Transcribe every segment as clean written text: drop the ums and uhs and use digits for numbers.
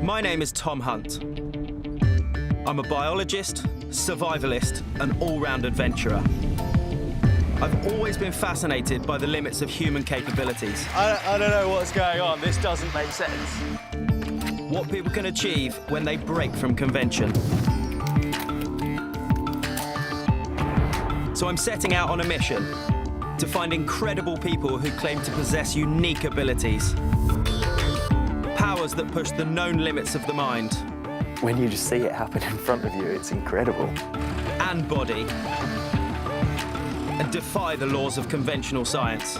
My name is Tom Hunt. I'm a biologist, survivalist, and all-round adventurer. I've always been fascinated by the limits of human capabilities. I don't know what's going on. This doesn't make sense. What people can achieve when they break from convention. So I'm setting out on a mission to find incredible people who claim to possess unique abilities. Powers that push the known limits of the mind. When you just see it happen in front of you, it's incredible. And body. And defy the laws of conventional science.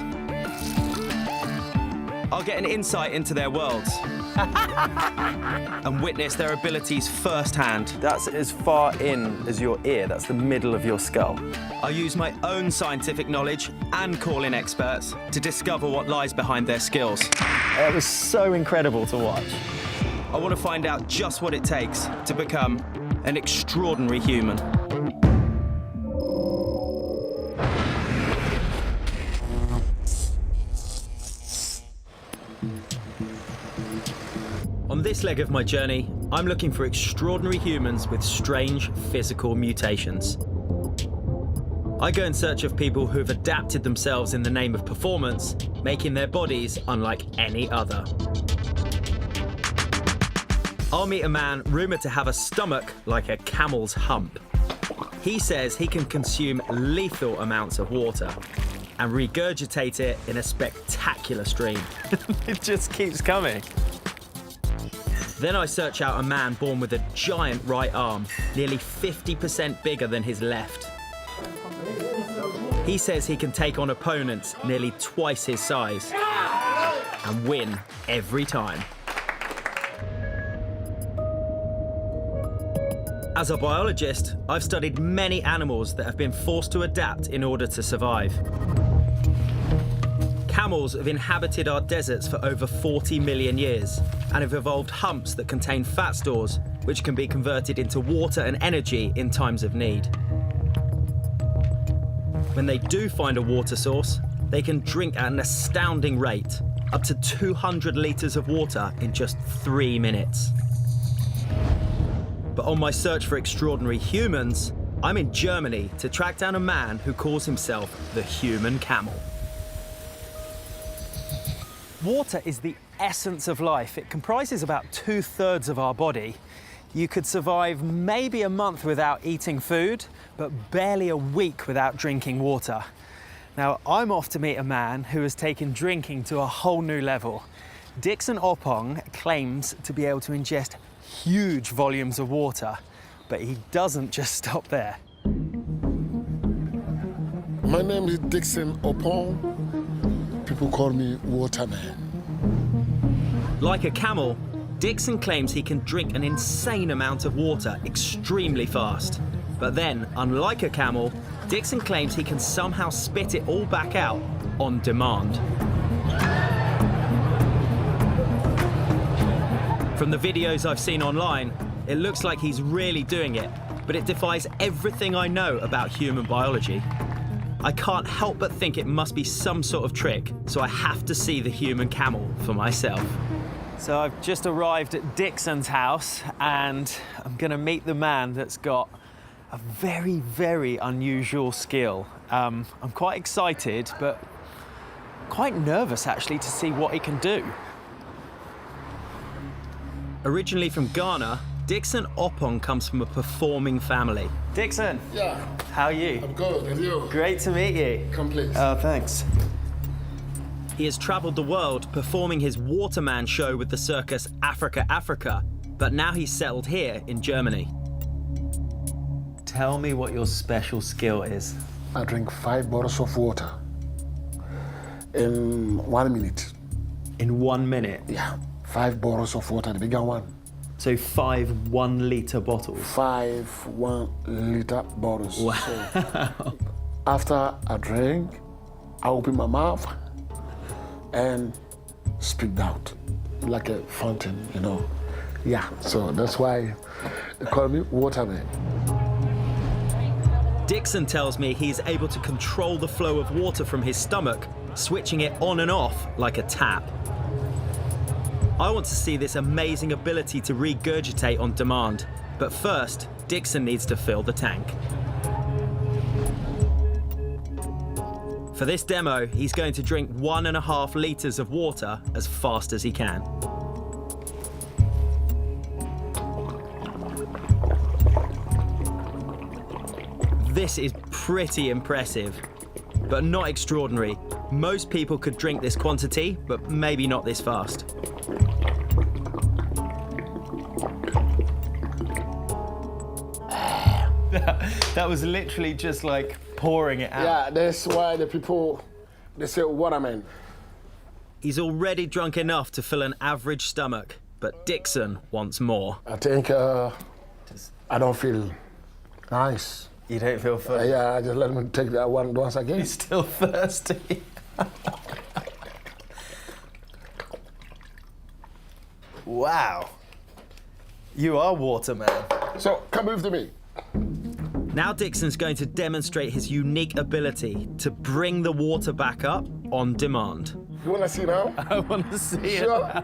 I'll get an insight into their worlds and witness their abilities firsthand. That's as far in as your ear. That's the middle of your skull. I'll use my own scientific knowledge and call in experts to discover what lies behind their skills. It was so incredible to watch. I want to find out just what it takes to become an extraordinary human. On this leg of my journey, I'm looking for extraordinary humans with strange physical mutations. I go in search of people who've adapted themselves in the name of performance, making their bodies unlike any other. I'll meet a man rumoured to have a stomach like a camel's hump. He says he can consume lethal amounts of water and regurgitate it in a spectacular stream. It just keeps coming. Then I search out a man born with a giant right arm, nearly 50% bigger than his left. He says he can take on opponents nearly twice his size and win every time. As a biologist, I've studied many animals that have been forced to adapt in order to survive. Camels have inhabited our deserts for over 40 million years and have evolved humps that contain fat stores, which can be converted into water and energy in times of need. When they do find a water source, they can drink at an astounding rate, up to 200 litres of water in just 3 minutes. But on my search for extraordinary humans, I'm in Germany to track down a man who calls himself the human camel. Water is the essence of life. It comprises about 2/3 of our body. You could survive maybe a month without eating food, but barely a week without drinking water. Now, I'm off to meet a man who has taken drinking to a whole new level. Dickson Oppong claims to be able to ingest huge volumes of water, but he doesn't just stop there. My name is Dickson Oppong. People call me Waterman. Like a camel, Dixon claims he can drink an insane amount of water extremely fast. But then, unlike a camel, Dixon claims he can somehow spit it all back out on demand. From the videos I've seen online, it looks like he's really doing it, but it defies everything I know about human biology. I can't help but think it must be some sort of trick, so I have to see the human camel for myself. So I've just arrived at Dixon's house, and I'm going to meet the man that's got a very, very unusual skill. I'm quite excited, but quite nervous, actually, to see what he can do. Originally from Ghana, Dickson Oppong comes from a performing family. Dixon. Yeah. How are you? I'm good. And you? Great to meet you. Come, please. Oh, thanks. He has travelled the world performing his Waterman show with the circus Africa Africa, but now he's settled here in Germany. Tell me what your special skill is. I drink 5 bottles of water in 1 minute. In 1 minute? Yeah. 5 bottles of water, the bigger one. So 5 1-litre bottles? 5 1-liter bottles. Wow. So after I drink, I open my mouth and spit out like a fountain, you know. Yeah, so that's why they call me Waterman. Dixon tells me he's able to control the flow of water from his stomach, switching it on and off like a tap. I want to see this amazing ability to regurgitate on demand. But first, Dixon needs to fill the tank. For this demo, he's going to drink 1.5 litres of water as fast as he can. This is pretty impressive, but not extraordinary. Most people could drink this quantity, but maybe not this fast. That was literally just like pouring it out. Yeah, that's why the people, they say waterman. He's already drunk enough to fill an average stomach, but Dixon wants more. I think I don't feel nice. You don't feel full? Yeah, I just let him take that one once again. He's still thirsty. Wow. You are waterman. So, come with me. Now Dixon's going to demonstrate his unique ability to bring the water back up on demand. You want to see now? I want to see it Sure. now.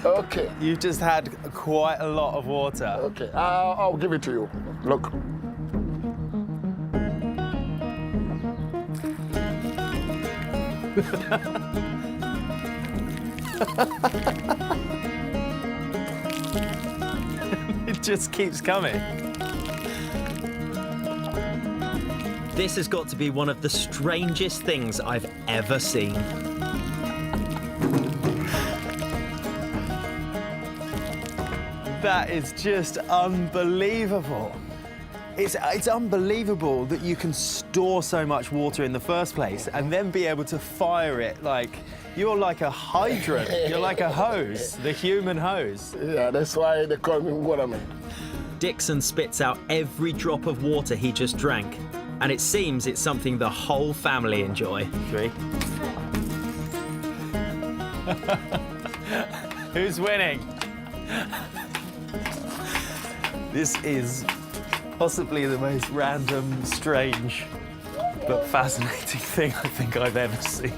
Okay. You've just had quite a lot of water. Okay, I'll give it to you. Look. It just keeps coming. This has got to be one of the strangest things I've ever seen. That is just unbelievable. It's unbelievable that you can store so much water in the first place and then be able to fire it like you're like a hydrant. You're like a hose, the human hose. Yeah, that's why they call me waterman. Dixon spits out every drop of water he just drank, and it seems it's something the whole family enjoy. Who's winning? This is possibly the most random, strange, but fascinating thing I think I've ever seen.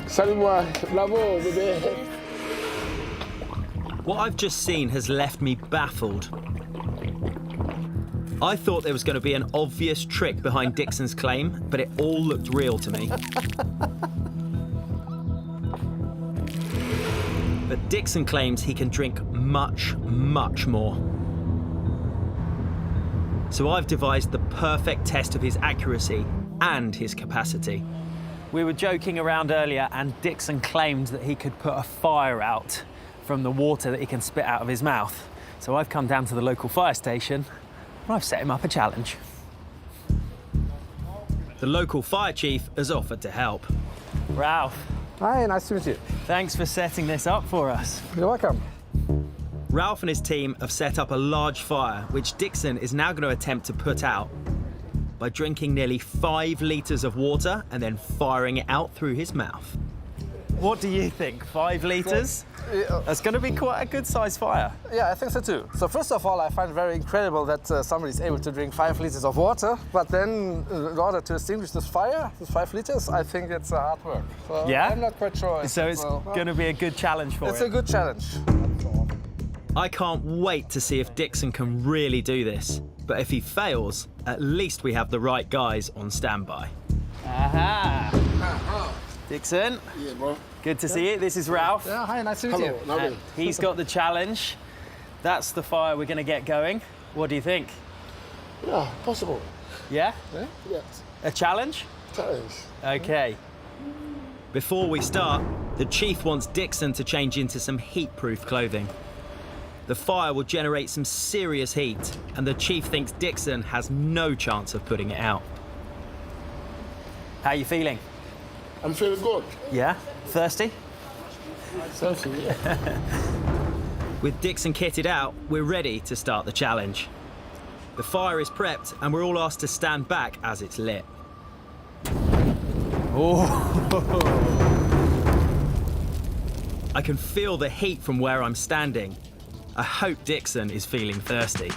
Salut-moi, bravo, bébé. What I've just seen has left me baffled. I thought there was going to be an obvious trick behind Dixon's claim, but it all looked real to me. But Dixon claims he can drink much, much more. So I've devised the perfect test of his accuracy and his capacity. We were joking around earlier, and Dixon claimed that he could put a fire out from the water that he can spit out of his mouth. So I've come down to the local fire station and I've set him up a challenge. The local fire chief has offered to help. Ralph. Hi, nice to meet you. Thanks for setting this up for us. You're welcome. Ralph and his team have set up a large fire, which Dixon is now going to attempt to put out by drinking nearly 5 litres of water and then firing it out through his mouth. What do you think? 5 litres? That's going to be quite a good-sized fire. Yeah, I think so too. So first of all, I find it very incredible that somebody is able to drink 5 liters of water, but then in order to extinguish this fire, this 5 liters, I think it's hard work. So Yeah? I'm not quite sure. So it's going to be a good challenge for It's him. a good challenge. I can't wait to see if Dixon can really do this. But if he fails, at least we have the right guys on standby. Aha! Dixon, Yeah, bro. good to see you. This is Ralph. Yeah, hi, nice to meet Hello, you. lovely. He's got the challenge. That's the fire we're going to get going. What do you think? Yeah, possible. Yeah? Yes, A challenge? challenge. Okay. Before we start, the chief wants Dixon to change into some heat-proof clothing. The fire will generate some serious heat, and the chief thinks Dixon has no chance of putting it out. How you feeling? I'm feeling good. Yeah? Thirsty? Thirsty, yeah. With Dixon kitted out, we're ready to start the challenge. The fire is prepped, and we're all asked to stand back as it's lit. Oh! I can feel the heat from where I'm standing. I hope Dixon is feeling thirsty.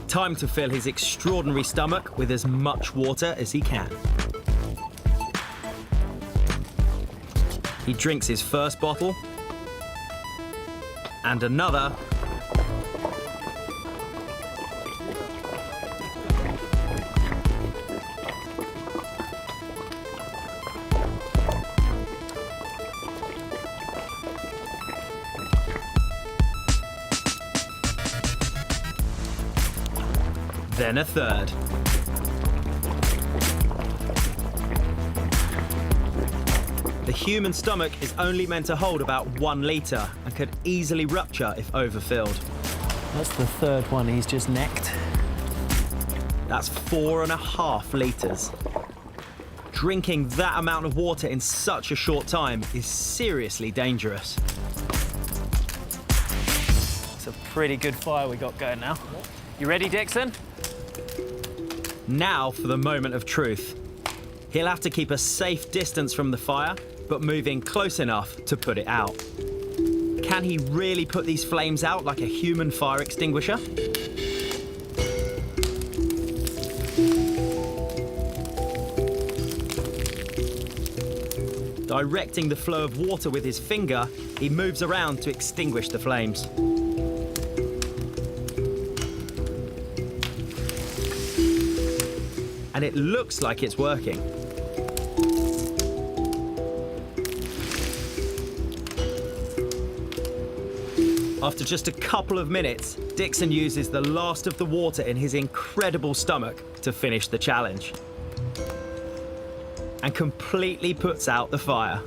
Time to fill his extraordinary stomach with as much water as he can. He drinks his first bottle, and another. Then a third. The human stomach is only meant to hold about 1 litre and could easily rupture if overfilled. That's the third one he's just necked. That's 4.5 litres. Drinking that amount of water in such a short time is seriously dangerous. It's a pretty good fire we got going now. You ready, Dixon? Now for the moment of truth. He'll have to keep a safe distance from the fire, but move in close enough to put it out. Can he really put these flames out like a human fire extinguisher? Directing the flow of water with his finger, he moves around to extinguish the flames. And it looks like it's working. After just a couple of minutes, Dixon uses the last of the water in his incredible stomach to finish the challenge. And completely puts out the fire.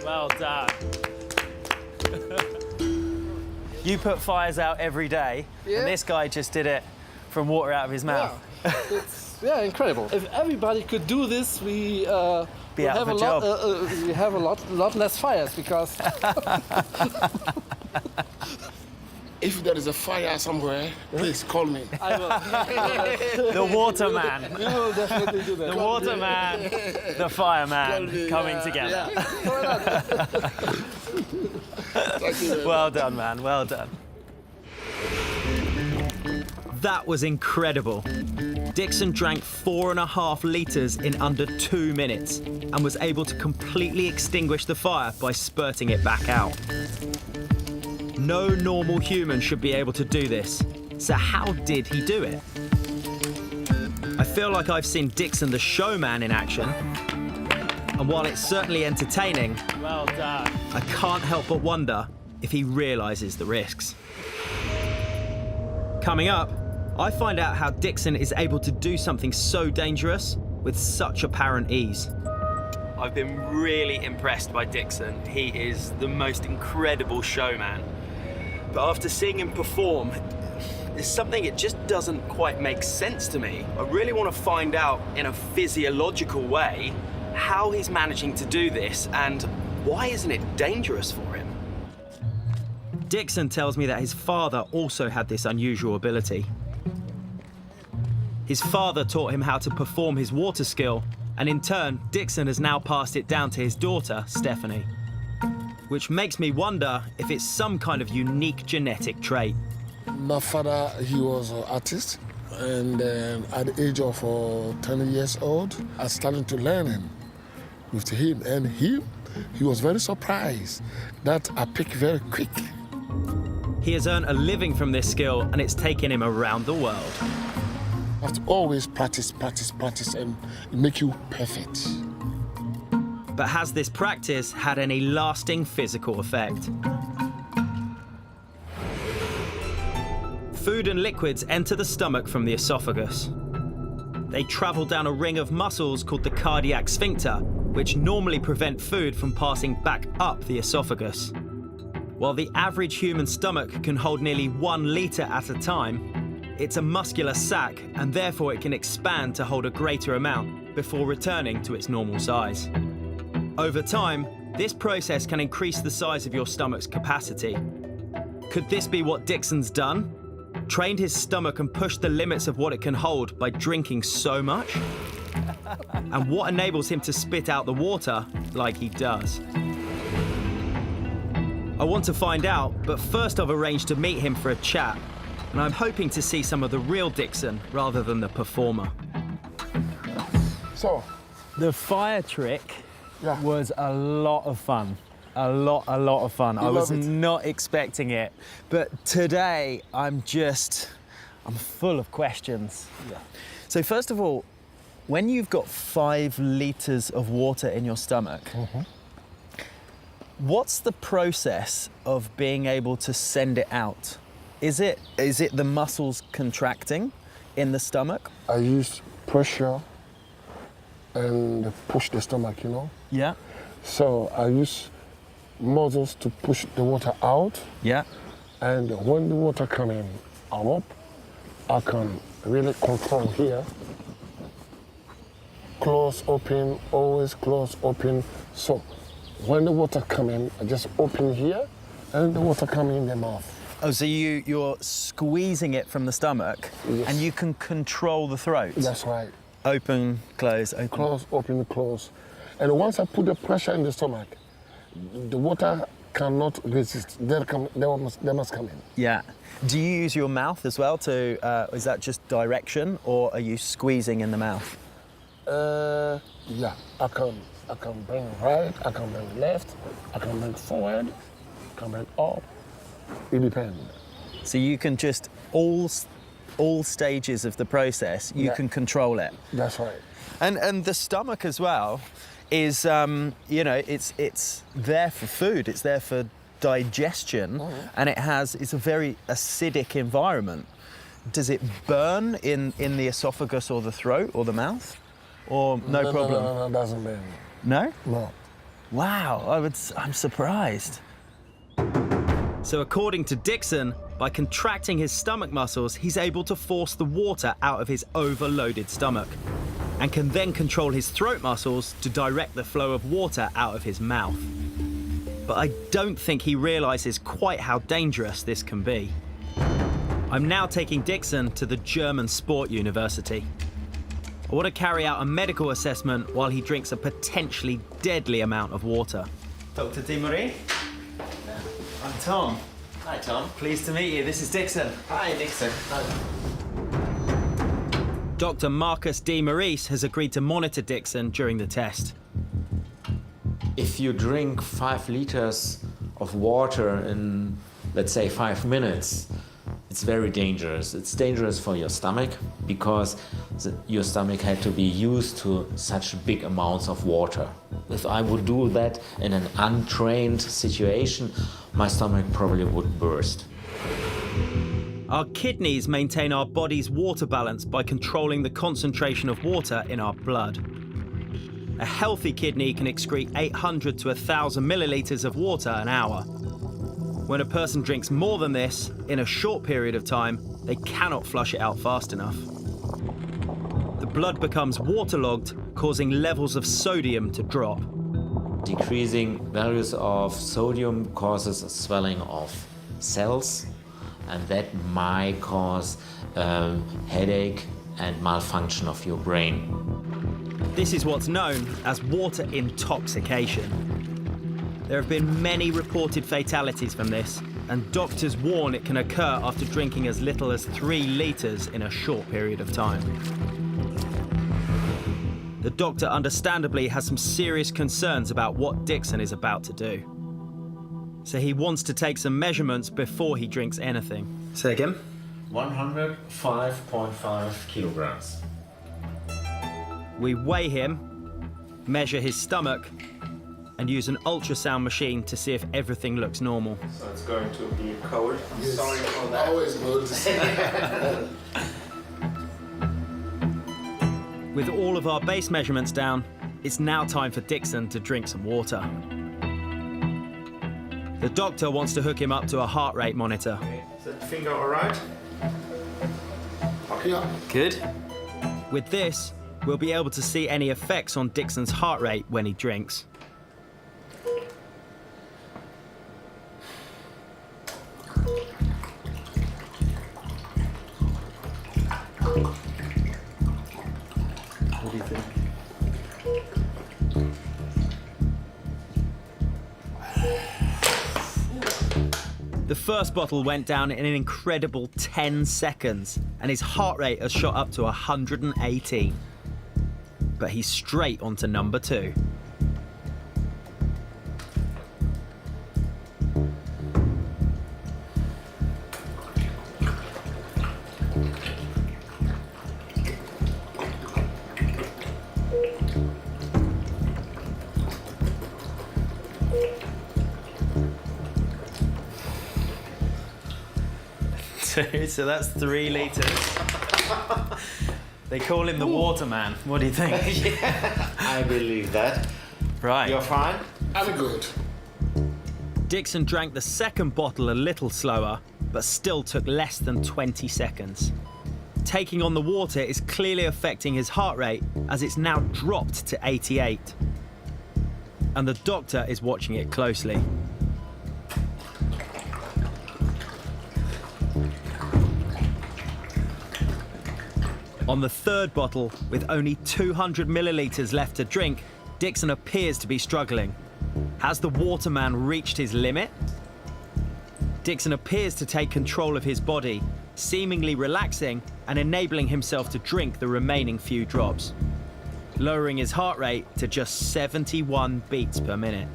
Well done. You put fires out every day, and this guy just did it from water out of his mouth. Yeah, it's incredible. If everybody could do this, we have a lot less fires because. If there is a fire somewhere, please call me. I will. The waterman. We will definitely do that. The waterman, the fireman coming together. Yeah. Well done, man, well done. That was incredible. Dixon drank 4.5 litres in under 2 minutes and was able to completely extinguish the fire by spurting it back out. No normal human should be able to do this. So how did he do it? I feel like I've seen Dixon the showman in action. And while it's certainly entertaining, well done, I can't help but wonder if he realises the risks. Coming up, I find out how Dixon is able to do something so dangerous with such apparent ease. I've been really impressed by Dixon. He is the most incredible showman. But after seeing him perform, there's something it just doesn't quite make sense to me. I really want to find out in a physiological way how he's managing to do this and why isn't it dangerous for him? Dixon tells me that his father also had this unusual ability. His father taught him how to perform his water skill, and in turn, Dixon has now passed it down to his daughter, Stephanie. Which makes me wonder if it's some kind of unique genetic trait. My father, he was an artist, and at the age of 10 years old, I started to learn him with him, and he was very surprised that I picked very quick. He has earned a living from this skill, and it's taken him around the world. You have to always practice, and it make you perfect. But has this practice had any lasting physical effect? Food and liquids enter the stomach from the esophagus. They travel down a ring of muscles called the cardiac sphincter, which normally prevent food from passing back up the esophagus. While the average human stomach can hold nearly 1 litre at a time, it's a muscular sac, and therefore it can expand to hold a greater amount before returning to its normal size. Over time, this process can increase the size of your stomach's capacity. Could this be what Dixon's done? Trained his stomach and pushed the limits of what it can hold by drinking so much? And what enables him to spit out the water like he does? I want to find out, but first I've arranged to meet him for a chat. and I'm hoping to see some of the real Dixon rather than the performer. So, The fire trick Yeah. was a lot of fun. A lot of fun. I was love it. not expecting it. But today, I'm full of questions. Yeah. So first of all, when you've got 5 liters of water in your stomach, what's the process of being able to send it out? Is it the muscles contracting in the stomach? I use pressure and push the stomach, you know. Yeah. So I use muscles to push the water out, Yeah. and when the water come in up, I can really control here. Close, open, always close, open. So when the water come in, I just open here, and the water come in the mouth. Oh, so you're squeezing it from the stomach, Yes. and you can control the throat. That's right. Open, close, open. Close, open, close. And once I put the pressure in the stomach, the water cannot resist. They must come in. Yeah. Do you use your mouth as well to? Is that just direction, or are you squeezing in the mouth? Yeah, I can bring right, I can bring left, I can bring forward, I can bring up. It depends. So you can just all stages of the process. You Yeah. can control it. That's right. And the stomach as well is it's there for food. It's there for digestion, and it's a very acidic environment. Does it burn in the esophagus or the throat or the mouth, or no problem? No, doesn't burn. No? No. Wow, I'm surprised. So according to Dixon, by contracting his stomach muscles, he's able to force the water out of his overloaded stomach and can then control his throat muscles to direct the flow of water out of his mouth. But I don't think he realizes quite how dangerous this can be. I'm now taking Dixon to the German Sport University. I want to carry out a medical assessment while he drinks a potentially deadly amount of water. Dr. DeMarie? I'm Tom. Hi, Tom. Pleased to meet you. This is Dixon. Hi, Dixon. Dr. Marcus D. Maurice has agreed to monitor Dixon during the test. If you drink 5 liters of water in, let's say, 5 minutes, it's very dangerous. It's dangerous for your stomach because your stomach had to be used to such big amounts of water. If I would do that in an untrained situation, my stomach probably would burst. Our kidneys maintain our body's water balance by controlling the concentration of water in our blood. A healthy kidney can excrete 800 to 1,000 millilitres of water an hour. When a person drinks more than this in a short period of time, they cannot flush it out fast enough. The blood becomes waterlogged, causing levels of sodium to drop. Decreasing values of sodium causes a swelling of cells, and that might cause headache and malfunction of your brain. This is what's known as water intoxication. There have been many reported fatalities from this, and doctors warn it can occur after drinking as little as 3 litres in a short period of time. The doctor understandably has some serious concerns about what Dixon is about to do. So he wants to take some measurements before he drinks anything. Say again? 105.5 kilograms. We weigh him, measure his stomach, and use an ultrasound machine to see if everything looks normal. So it's going to be cold. Yes. Sorry for that. Always good. With all of our base measurements down, it's now time for Dixon to drink some water. The doctor wants to hook him up to a heart rate monitor. Is that finger all right? Yeah. Good. With this, we'll be able to see any effects on Dixon's heart rate when he drinks. What do you think? The first bottle went down in an incredible 10 seconds, and his heart rate has shot up to 118. But he's straight onto number 2. So that's 3 litres. They call him the Waterman. What do you think? Yeah, I believe that. Right. You're fine? I'm good. Dixon drank the second bottle a little slower, but still took less than 20 seconds. Taking on the water is clearly affecting his heart rate, as it's now dropped to 88. And the doctor is watching it closely. On the third bottle, with only 200 millilitres left to drink, Dixon appears to be struggling. Has the Waterman reached his limit? Dixon appears to take control of his body, seemingly relaxing and enabling himself to drink the remaining few drops, lowering his heart rate to just 71 beats per minute.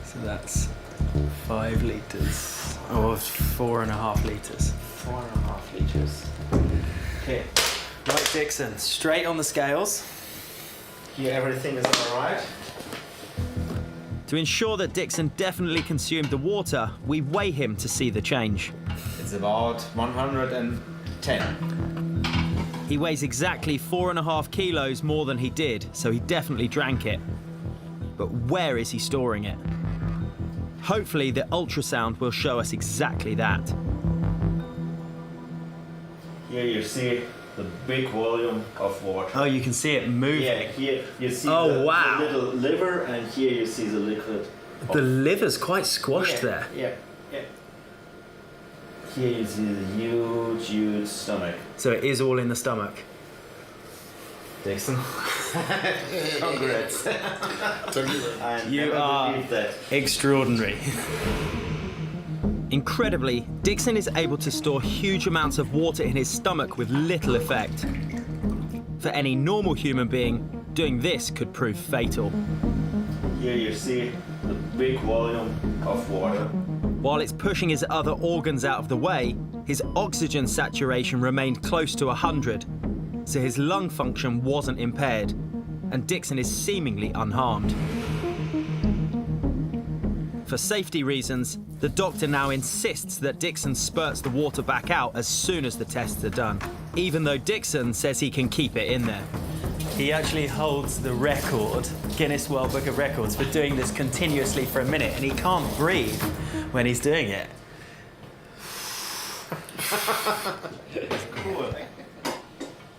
So that's 5 litres, or 4.5 litres. 4.5 liters. Okay. Right, Dixon, straight on the scales. Here everything is all right. To ensure that Dixon definitely consumed the water, we weigh him to see the change. It's about 110. He weighs exactly 4.5 kilos more than he did, so he definitely drank it. But where is he storing it? Hopefully the ultrasound will show us exactly that. Here you see the big volume of water. Oh, you can see it moving. Yeah, here you see Oh, wow. the little liver, and here you see the liquid. The liver's quite squashed there. Yeah. Here you see the huge, huge stomach. So it is all in the stomach. Dixon. Congrats. Thank you very much. I You never are believed that. extraordinary. Incredibly, Dixon is able to store huge amounts of water in his stomach with little effect. For any normal human being, doing this could prove fatal. Here you see the big volume of water. While it's pushing his other organs out of the way, his oxygen saturation remained close to 100, so his lung function wasn't impaired, and Dixon is seemingly unharmed. For safety reasons, the doctor now insists that Dixon spurts the water back out as soon as the tests are done, even though Dixon says he can keep it in there. He actually holds the record, Guinness World Book of Records, for doing this continuously for a minute, and he can't breathe when he's doing it.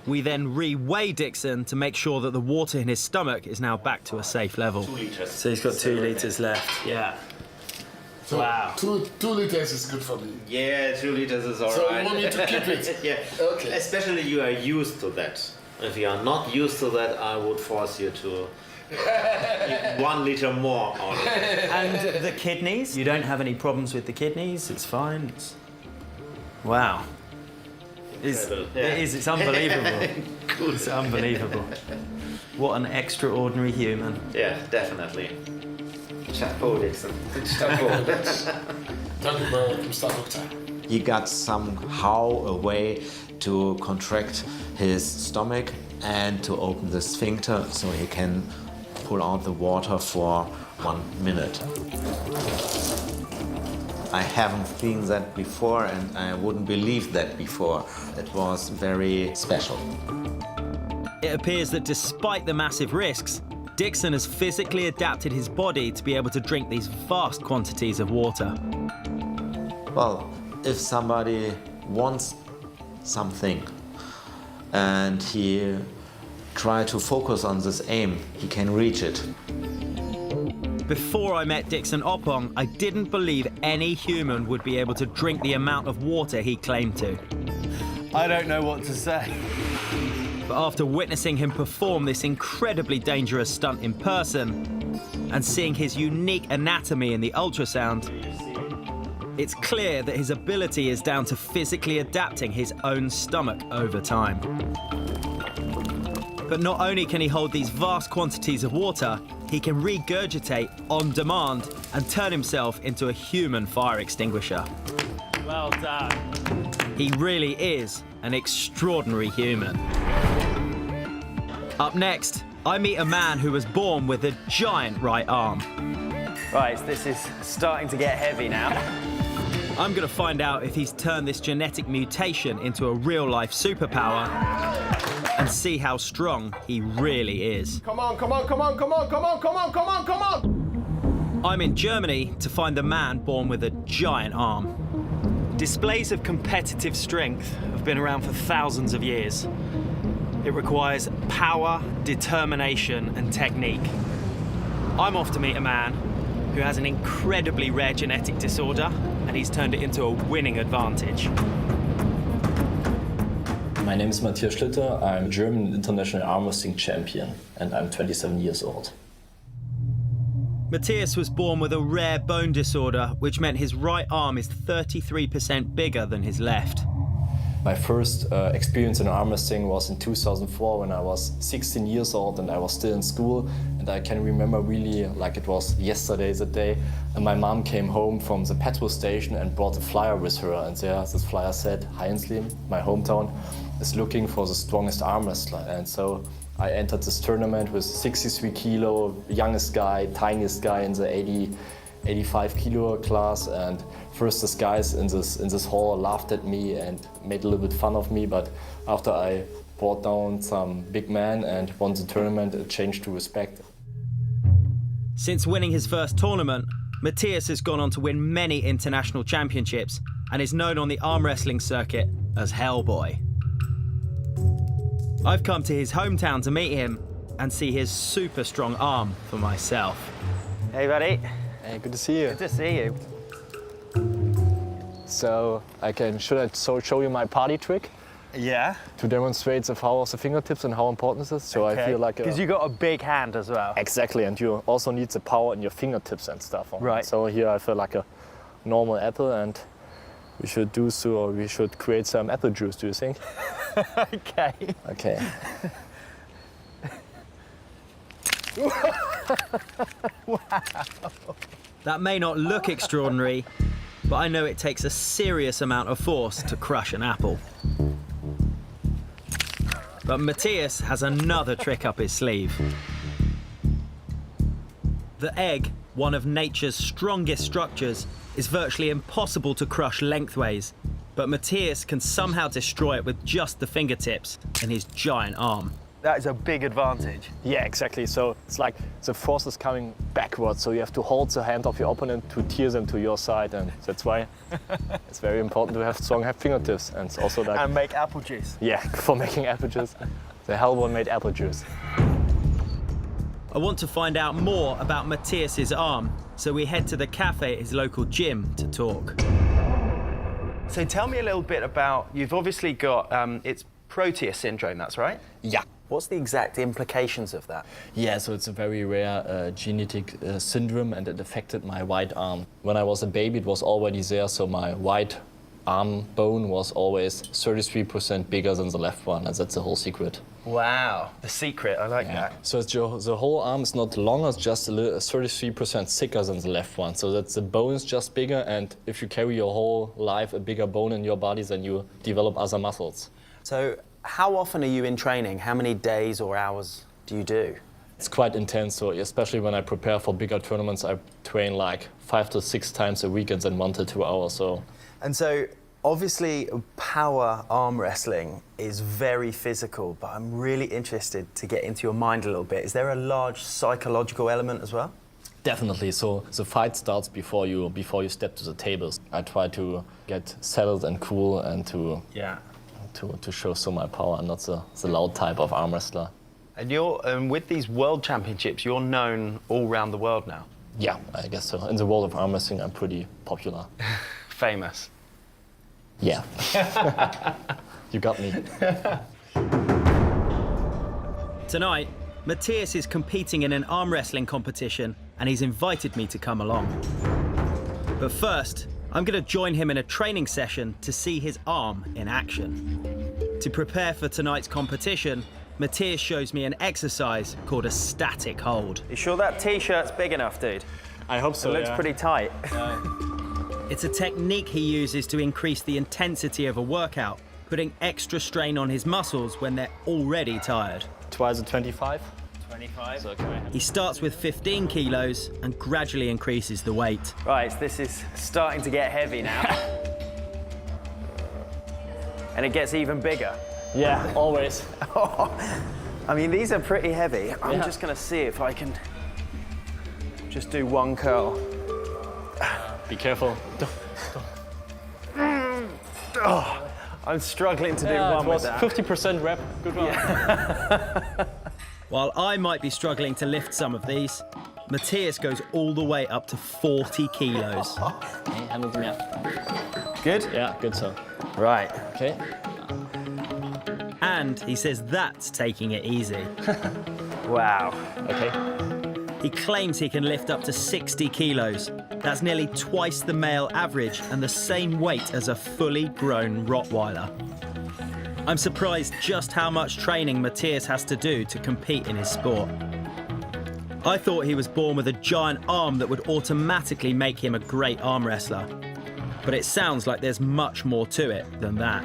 We then re-weigh Dixon to make sure that the water in his stomach is now back to a safe level. 2 liters. So he's got 2 litres left. Yeah. So Wow. 2 liters is good for me. Yeah, 2 liters is all So you right. want me to keep it? Yeah. Okay. Especially you are used to that. If you are not used to that, I would force you to eat 1 liter more out of it. And the kidneys? You don't have any problems with the kidneys? It's fine? Wow. Incredible. It is, it's unbelievable. It's unbelievable. What an extraordinary human. Yeah, definitely. Chapeau, Dixon. Chapeau. Thank you very much, Mr. Doctor. He got somehow a way to contract his stomach and to open the sphincter so he can pull out the water for 1 minute. I haven't seen that before, and I wouldn't believe that before. It was very special. It appears that despite the massive risks, Dixon has physically adapted his body to be able to drink these vast quantities of water. Well, if somebody wants something and he try to focus on this aim, he can reach it. Before I met Dickson Oppong, I didn't believe any human would be able to drink the amount of water he claimed to. I don't know what to say. But after witnessing him perform this incredibly dangerous stunt in person and seeing his unique anatomy in the ultrasound, it's clear that his ability is down to physically adapting his own stomach over time. But not only can he hold these vast quantities of water, he can regurgitate on demand and turn himself into a human fire extinguisher. Well done. He really is an extraordinary human. Up next, I meet a man who was born with a giant right arm. Right, this is starting to get heavy now. I'm going to find out if he's turned this genetic mutation into a real-life superpower and see how strong he really is. Come on, come on, come on, come on, come on, come on, come on, come on! I'm in Germany to find the man born with a giant arm. Displays of competitive strength have been around for thousands of years. It requires power, determination, and technique. I'm off to meet a man who has an incredibly rare genetic disorder, and he's turned it into a winning advantage. My name is Matthias Schlitte. I'm a German international arm wrestling champion, and I'm 27 years old. Matthias was born with a rare bone disorder, which meant his right arm is 33% bigger than his left. My first experience in arm wrestling was in 2004 when I was 16 years old and I was still in school. And I can remember really like it was yesterday the day. And my mom came home from the petrol station and brought a flyer with her. And there this flyer said, Heinslied, my hometown, is looking for the strongest arm wrestler. And so I entered this tournament with 63 kilo, youngest guy, tiniest guy in the 85 kilo class. And first these guys in this hall laughed at me and made a little bit fun of me. But after I brought down some big men and won the tournament, it changed to respect. Since winning his first tournament, Matthias has gone on to win many international championships and is known on the arm wrestling circuit as Hellboy. I've come to his hometown to meet him and see his super strong arm for myself. Hey, buddy. Hey, good to see you. Good to see you. So should I show you my party trick Yeah. to demonstrate the power of the fingertips and how important this is? So I feel like because you got a big hand as well. exactly, and you also need the power in your fingertips and stuff. Right. So here I feel like a normal apple, and we should do so, or we should create some apple juice. Do you think? Okay. Okay. That may not look extraordinary, but I know it takes a serious amount of force to crush an apple. But Matthias has another trick up his sleeve. The egg, one of nature's strongest structures, is virtually impossible to crush lengthways, but Matthias can somehow destroy it with just the fingertips and his giant arm. That is a big advantage. Yeah, exactly. So it's like the force is coming backwards, so you have to hold the hand of your opponent to tear them to your side, and that's why it's very important to have strong fingertips. And it's also like And make apple juice. yeah, for making apple juice. The Hellboy made apple juice. I want to find out more about Matthias's arm, so we head to the cafe at his local gym to talk. So tell me a little bit about, you've obviously got, it's Proteus syndrome, that's right? Yeah. What's the exact implications of that? Yeah, so it's a very rare genetic syndrome, and it affected my right arm. When I was a baby, it was already there, so my right arm bone was always 33% bigger than the left one, and that's the whole secret. Wow, the secret, I like that. So it's the whole arm is not longer, it's just 33% thicker than the left one. So that the bone is just bigger, and if you carry your whole life a bigger bone in your body, then you develop other muscles. So how often are you in training? How many days or hours do you do? It's quite intense, so especially when I prepare for bigger tournaments, I train like 5 to 6 times a week and then 1 to 2 hours. So. And so obviously power arm wrestling is very physical, but I'm really interested to get into your mind a little bit. Is there a large psychological element as well? Definitely. So the fight starts before you step to the tables. I try to get settled and cool and to show some my power. I'm not the loud type of arm wrestler. And you're with these world championships, you're known all around the world now. Yeah, I guess so. In the world of arm wrestling, I'm pretty popular. Famous. Yeah. You got me. Tonight, Matthias is competing in an arm wrestling competition and he's invited me to come along. But first, I'm going to join him in a training session to see his arm in action. To prepare for tonight's competition, Matthias shows me an exercise called a static hold. You sure that t-shirt's big enough, dude? I hope so. It looks pretty tight. It's a technique he uses to increase the intensity of a workout, putting extra strain on his muscles when they're already tired. Twice a 25. 25. So can I He starts with 15 kilos and gradually increases the weight. Right, this is starting to get heavy now. And it gets even bigger. Yeah, always. I mean, these are pretty heavy. I'm just gonna see if I can just do one curl. Be careful. I'm struggling to do Yeah, one it was with that. 50% rep. Good one. While I might be struggling to lift some of these, Matthias goes all the way up to 40 kilos. Good? Yeah, good so. Right. Okay. And he says that's taking it easy. Wow. Okay. He claims he can lift up to 60 kilos. That's nearly twice the male average and the same weight as a fully grown Rottweiler. I'm surprised just how much training Matthias has to do to compete in his sport. I thought he was born with a giant arm that would automatically make him a great arm wrestler. But it sounds like there's much more to it than that.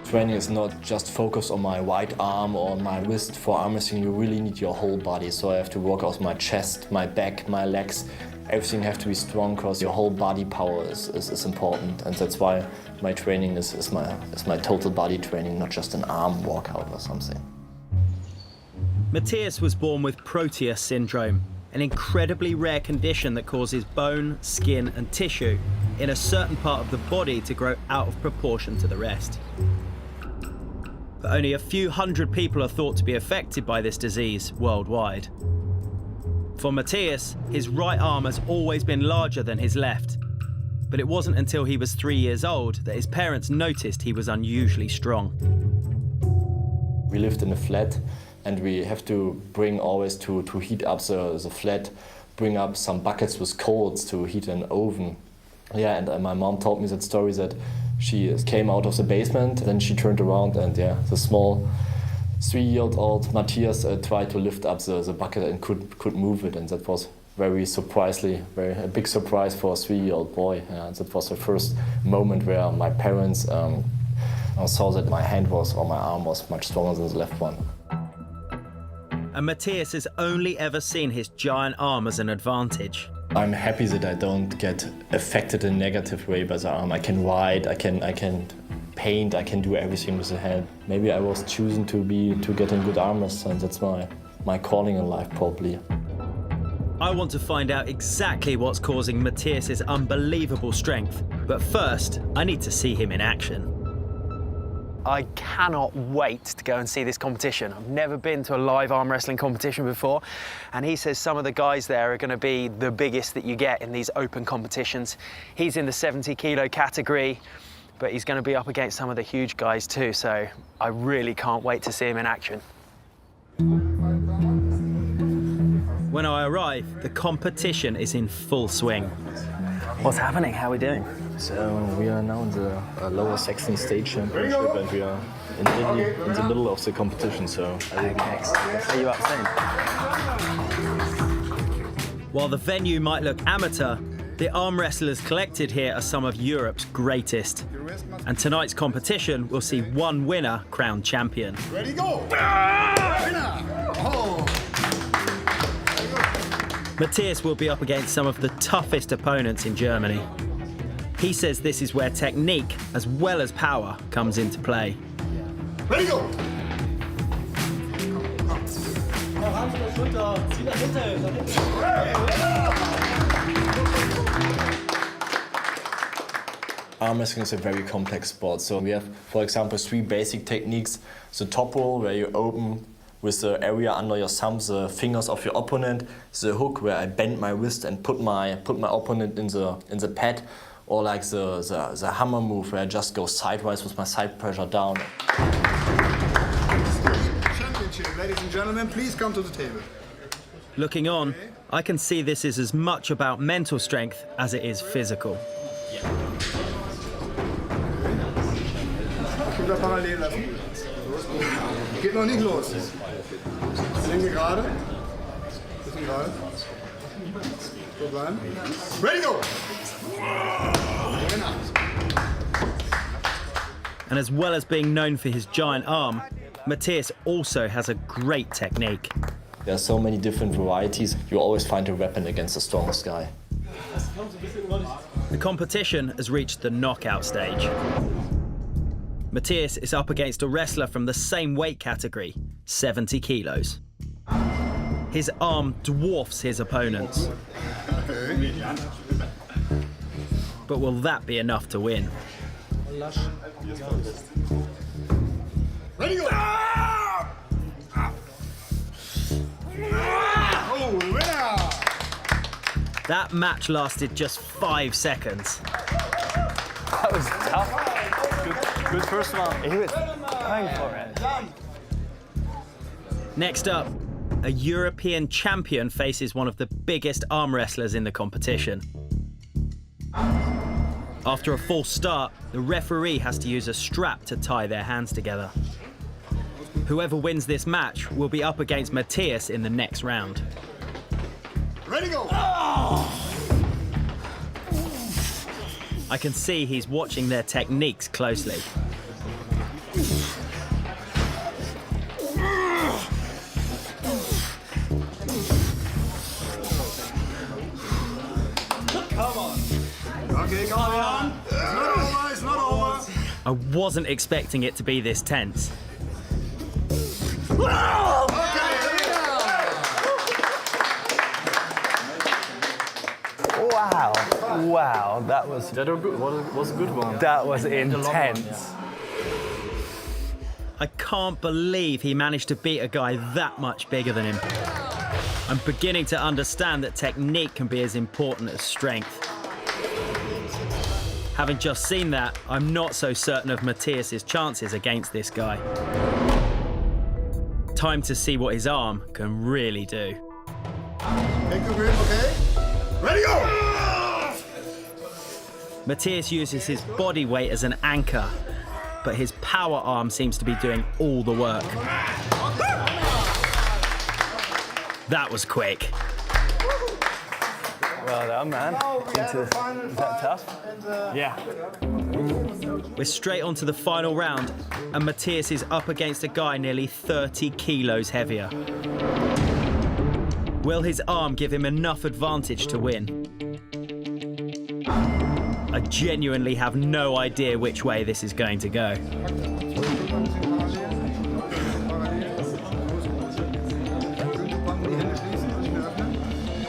Training is not just focused on my right arm or my wrist. For arm wrestling, you really need your whole body. So I have to work out my chest, my back, my legs. Everything has to be strong because your whole body power is important. And that's why my training is my total body training, not just an arm workout or something. Matthias was born with Proteus syndrome, an incredibly rare condition that causes bone, skin and tissue in a certain part of the body to grow out of proportion to the rest. But only a few hundred people are thought to be affected by this disease worldwide. For Matthias, his right arm has always been larger than his left, but it wasn't until he was 3 years old that his parents noticed he was unusually strong. We lived in a flat and we have to bring always to heat up the flat, bring up some buckets with coals to heat an oven. Yeah, and my mom told me that story that she came out of the basement, then she turned around and yeah, the small 3-year-old Matthias tried to lift up the bucket and could move it, and that was a big surprise for a 3-year-old boy. Yeah, that was the first moment where my parents saw that my hand or my arm was much stronger than the left one. And Matthias has only ever seen his giant arm as an advantage. I'm happy that I don't get affected in a negative way by the arm. I can ride, I can paint, I can do everything with the hand. Maybe I was chosen to get a good arm wrestler, and that's my calling in life probably. I want to find out exactly what's causing Matthias's unbelievable strength, but first I need to see him in action. I cannot wait to go and see this competition. I've never been to a live arm wrestling competition before, and he says some of the guys there are going to be the biggest that you get in these open competitions. He's in the 70 kilo category, but he's going to be up against some of the huge guys too, so I really can't wait to see him in action. When I arrive, the competition is in full swing. What's happening? How are we doing? So we are now in the lower Saxon state championship and we are in the middle of the competition, so I will next. Are you up soon? While the venue might look amateur, the arm wrestlers collected here are some of Europe's greatest. And tonight's competition will see one winner crowned champion. Ready, go! Winner! Oh. Matthias will be up against some of the toughest opponents in Germany. He says this is where technique, as well as power, comes into play. Ready, go! Arm wrestling is a very complex sport. So we have, for example, 3 basic techniques. The top roll, where you open with the area under your thumb, the fingers of your opponent. The hook, where I bend my wrist and put my opponent in the pad. Or like the hammer move, where I just go sideways with my side pressure down. Championship. Ladies and gentlemen, please come to the table. Looking on, I can see this is as much about mental strength as it is physical. Wieder parallel lassen. Geht noch nicht los. Linke gerade. Bisschen gerade. So bleiben. Ready, go! And as well as being known for his giant arm, Matthias also has a great technique. There are so many different varieties. You always find a weapon against the strongest guy. The competition has reached the knockout stage. Matthias is up against a wrestler from the same weight category, 70 kilos. His arm dwarfs his opponent's. But will that be enough to win? Ready, go! Oh, winner! That match lasted just 5 seconds. That was tough. Good first one. He was going for it. Next up, a European champion faces one of the biggest arm wrestlers in the competition. After a false start, the referee has to use a strap to tie their hands together. Whoever wins this match will be up against Matthias in the next round. Ready, go! I can see he's watching their techniques closely. Okay, come on. It's not over. I wasn't expecting it to be this tense. Wow, that was That was a good one. that was intense. I can't believe he managed to beat a guy that much bigger than him. I'm beginning to understand that technique can be as important as strength. Having just seen that, I'm not so certain of Matthias's chances against this guy. Time to see what his arm can really do. Take the grip, okay? Ready, go! Matthias uses his body weight as an anchor, but his power arm seems to be doing all the work. That was quick. Well done, man. Is that tough? Yeah. We're straight on to the final round, and Matthias is up against a guy nearly 30 kilos heavier. Will his arm give him enough advantage to win? I genuinely have no idea which way this is going to go.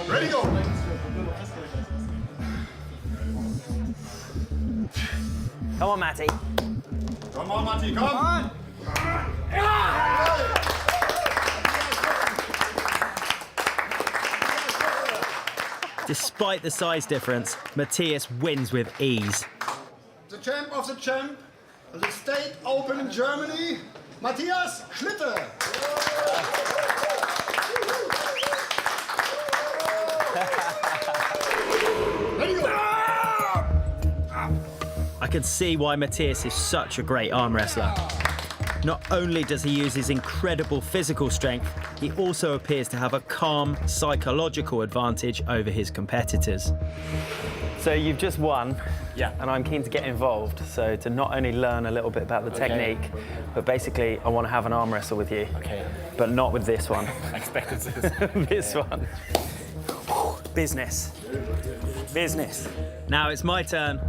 Ready, go! Come on, Matty. Come on, Matti, come on! Despite the size difference, Matthias wins with ease. The champ of the champ, the state open in Germany, Matthias Schlitte. Ready, go! I can see why Matthias is such a great arm wrestler. Not only does he use his incredible physical strength, he also appears to have a calm, psychological advantage over his competitors. So you've just won. Yeah. And I'm keen to get involved. So to not only learn a little bit about the technique, but basically I want to have an arm wrestle with you. Okay. But not with this one. I expected this. This one. Business. Business. Now it's my turn,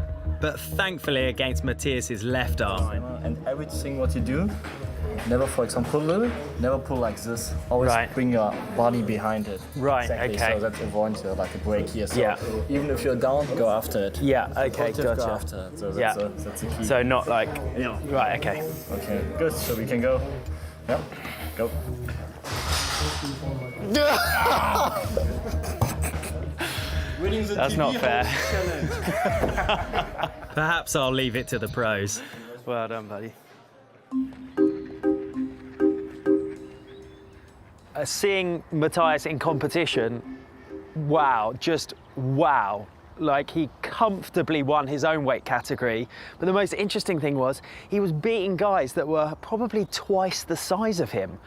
but thankfully against Matthias's left arm. And everything what you do, never, for example, pull a little, never pull like this. Always Right. bring your body behind it. Right, Exactly. okay. So that's avoid like a break here. So Yeah. even if you're down, go after it. Yeah, okay, Positive, gotcha. Go after it. So Yeah. that's the key. So not like, Yeah. right, okay. Okay, good. So we can go. Yep. Go. That's not fair. Perhaps I'll leave it to the pros. Well done, buddy. Seeing Matthias in competition, wow, just wow. Like, he comfortably won his own weight category. But the most interesting thing was he was beating guys that were probably twice the size of him.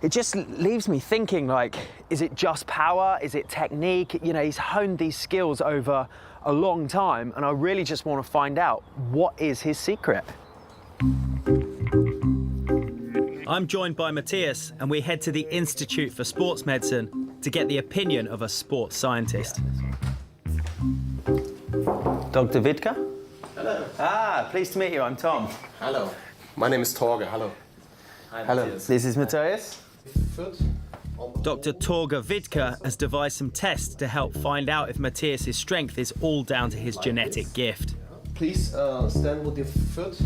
It just leaves me thinking, like, is it just power? Is it technique? You know, he's honed these skills over a long time, and I really just want to find out, what is his secret? I'm joined by Matthias, and we head to the Institute for Sports Medicine to get the opinion of a sports scientist. Dr. Wittke? Hello. Ah, pleased to meet you. I'm Tom. Hello. My name is Torge. Hello. Hello. This is Matthias. Dr. Torge Wittke has devised some tests to help find out if Matthias' strength is all down to his genetic gift. Please stand with your foot.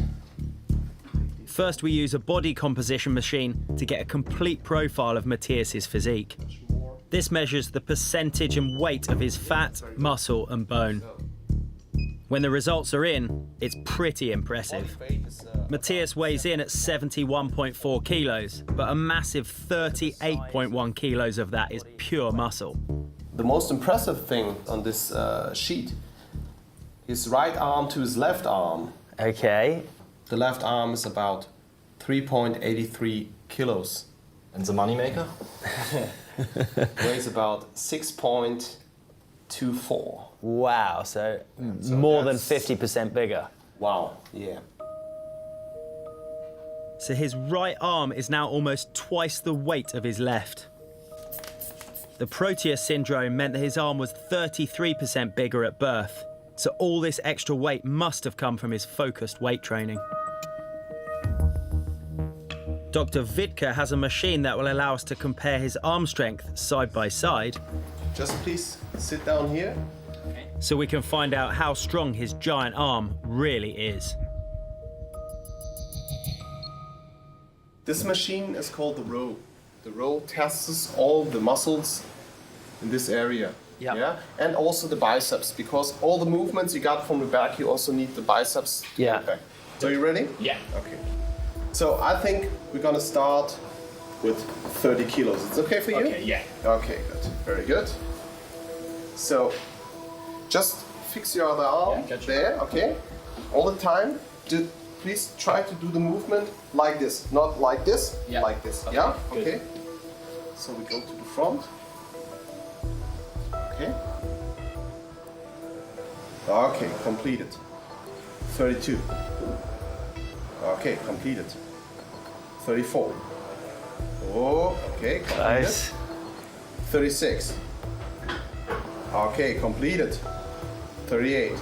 First, we use a body composition machine to get a complete profile of Matthias' physique. This measures the percentage and weight of his fat, muscle and bone. When the results are in, it's pretty impressive. Matthias weighs in at 71.4 kilos, but a massive 38.1 kilos of that is pure muscle. The most impressive thing on this sheet, his right arm to his left arm. Okay. The left arm is about 3.83 kilos. And the moneymaker? Weighs about 6.24. Wow, so more than 50% bigger. Wow, yeah. So his right arm is now almost twice the weight of his left. The Proteus syndrome meant that his arm was 33% bigger at birth, so all this extra weight must have come from his focused weight training. Dr. Wittke has a machine that will allow us to compare his arm strength side by side. Just please sit down here. So we can find out how strong his giant arm really is. This machine is called the row. The row tests all the muscles in this area. Yep. Yeah, and also the biceps, because all the movements you got from the back, you also need the biceps to Yeah. get back. So you ready? Yeah. Okay. So I think we're gonna start with 30 kilos. It's okay for you? Okay, yeah. Okay, good. Very good. So just fix your other arm there, okay? All the time. Please try to do the movement like this, not like this, like this. Okay. Yeah? Okay. So we go to the front. Okay. Okay, completed. 32. Okay, completed. 34. Oh, okay, completed. Nice. 36. Okay, completed. 38.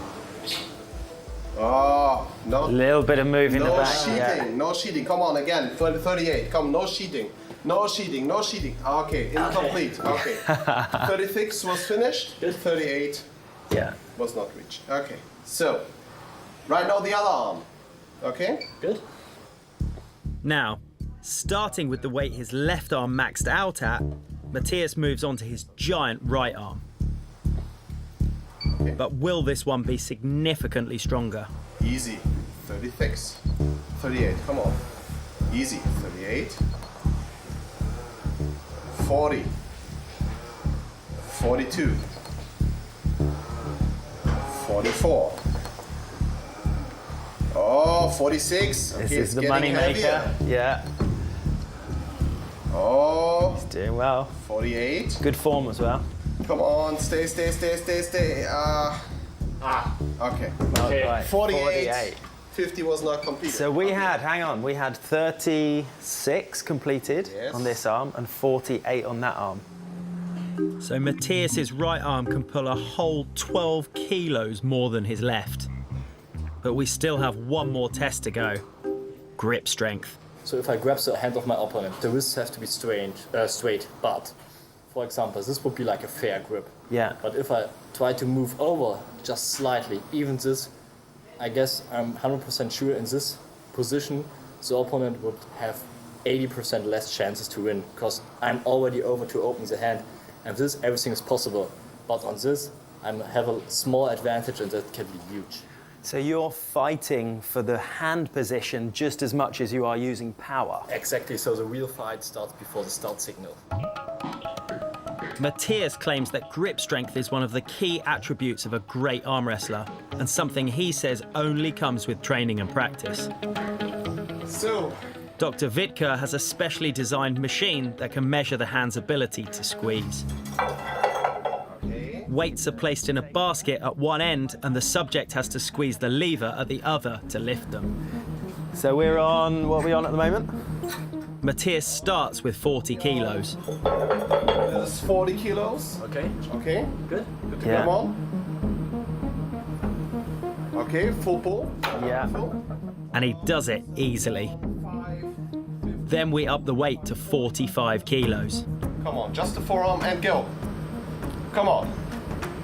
Oh, no. A little bit of move in the No back. cheating, no cheating. Come on again. 38. Come, no cheating. No cheating, no cheating. Okay, incomplete. Okay. 36 was finished. 38 Yeah. was not reached. Okay. So, right now the other arm. Okay? Good. Now, starting with the weight his left arm maxed out at, Matthias moves on to his giant right arm. Okay. But will this one be significantly stronger? Easy. 36. 38. Come on. Easy. 38. 40. 42. 44. Oh, 46. Okay, This it's is the getting money maker. heavier. Yeah. Oh, Doing well. 48. Good form as well. Come on, stay. Okay. Okay. 48. 50 was not completed. So we had 36 completed Yes. on this arm and 48 on that arm. So Matthias's right arm can pull a whole 12 kilos more than his left. But we still have one more test to go. Grip strength. So if I grab the hand of my opponent, the wrists have to be straight, but for example, this would be like a fair grip. Yeah. But if I try to move over just slightly, even this, I guess I'm 100% sure in this position, the opponent would have 80% less chances to win, because I'm already over to open the hand, and this, everything is possible. But on this, I have a small advantage, and that can be huge. So you're fighting for the hand position just as much as you are using power. Exactly, so the real fight starts before the start signal. Matthias claims that grip strength is one of the key attributes of a great arm wrestler, and something he says only comes with training and practice. So, Dr. Wittke has a specially designed machine that can measure the hand's ability to squeeze. Weights are placed in a basket at one end, and the subject has to squeeze the lever at the other to lift them. So we're on, what are we on at the moment? Matthias starts with 40 kilos. this is 40 kilos. Okay. Okay. Good. Yeah. Come on. Okay, full pull. Yeah. And he does it easily. Then we up the weight to 45 kilos. Come on, just the forearm and go. Come on.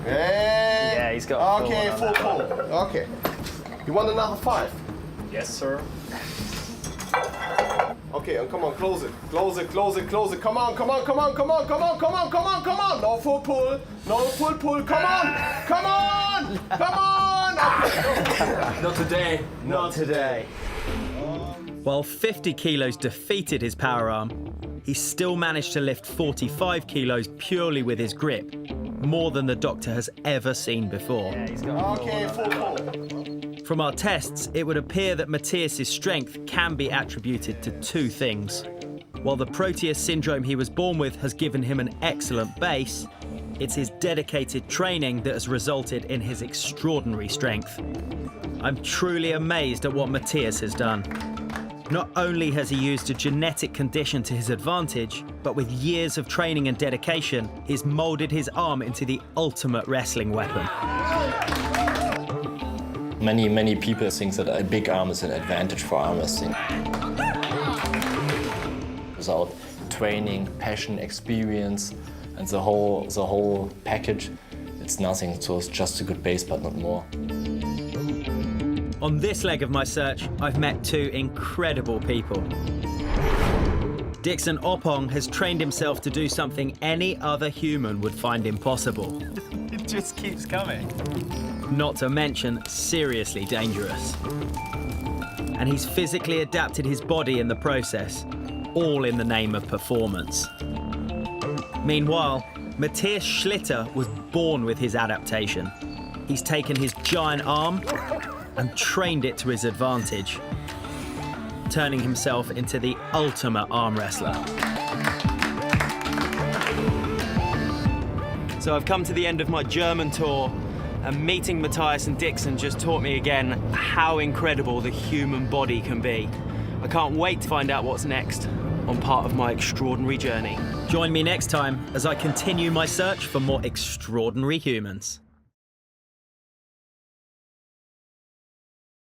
And Yeah, he's got a full okay, one on full that pull. Okay. You want another 5? Yes, sir. Okay, and come on, close it. Close it, close it, close it. Come on, come on, come on, come on, come on, come on, come on, come on. No full pull. No full pull. Come on. Come on. Come on. Not today. Not today. While 50 kilos defeated his power arm, he still managed to lift 45 kilos purely with his grip, more than the doctor has ever seen before. Yeah, he's got Okay, full pull. From our tests, it would appear that Matthias' strength can be attributed to two things. While the Proteus syndrome he was born with has given him an excellent base, it's his dedicated training that has resulted in his extraordinary strength. I'm truly amazed at what Matthias has done. Not only has he used a genetic condition to his advantage, but with years of training and dedication, he's molded his arm into the ultimate wrestling weapon. Many people think that a big arm is an advantage for arm wrestling. Without training, passion, experience, and the whole package, it's nothing. So it's just a good base, but not more. On this leg of my search, I've met two incredible people. Dickson Oppong has trained himself to do something any other human would find impossible. It just keeps coming. Not to mention seriously dangerous. And he's physically adapted his body in the process, all in the name of performance. Meanwhile, Matthias Schlitte was born with his adaptation. He's taken his giant arm and trained it to his advantage, turning himself into the ultimate arm wrestler. So I've come to the end of my German tour, and meeting Matthias and Dixon just taught me again how incredible the human body can be. I can't wait to find out what's next on part of my extraordinary journey. Join me next time as I continue my search for more extraordinary humans.